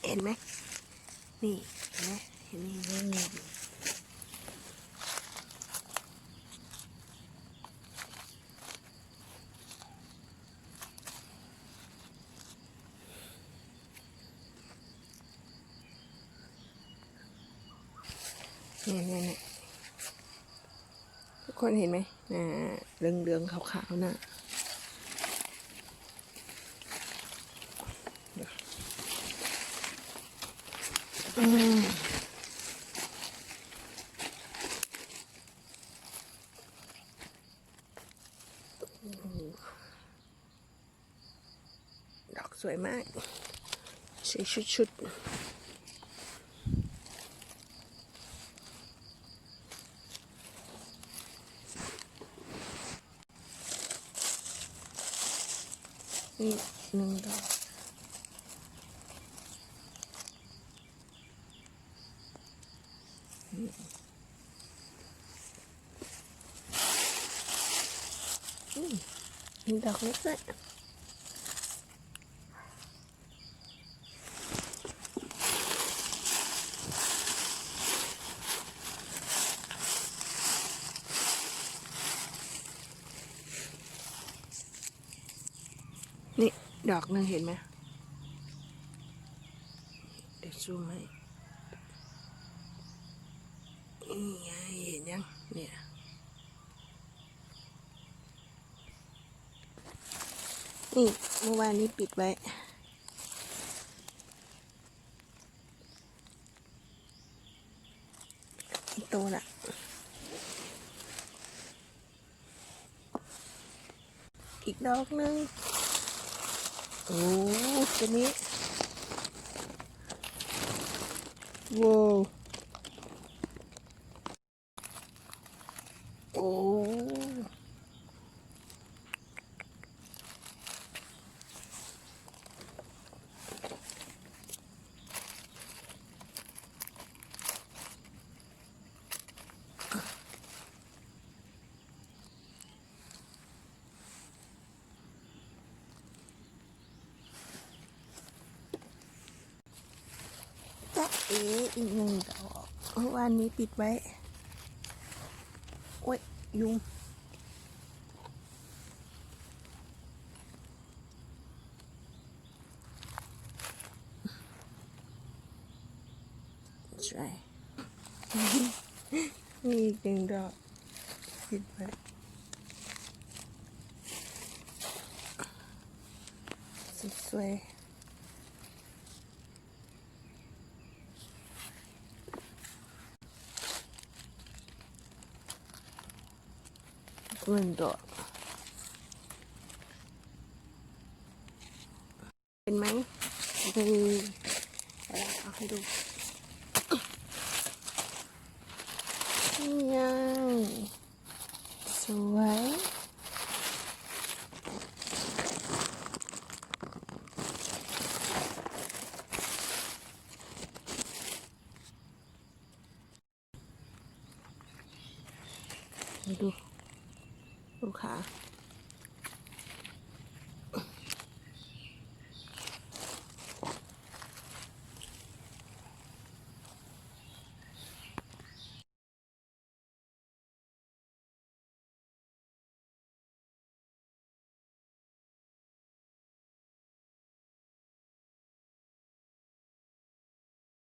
เห็นไหมนี่เห็นไหมเห็นนี่นี่นี่ทุกคนเห็นไหมเหลืองๆขาวๆน่ะดอกสวยมากสวยชุดนี่หนึ่งดอกมีดอกเล็กด้วยนี่ดอกนึงเห็นไหมเดี๋ยวซูมให้นี่ไงเห็นยังเนี่ยนี่เมื่อวานนี้ปิดไว้โตละอีกดอกนึงโอ้ตัวนี้ว้าวโอ้อีกหนึ่งดอกเมื่อวานนี้ปิดไว้โอ้ยยุงใช่มีอีกหนึ่งดอกปิดไว้สวยหนึ่งดอกเห็นไหมดูเอาให้ดูนี่ยังสวยดูขา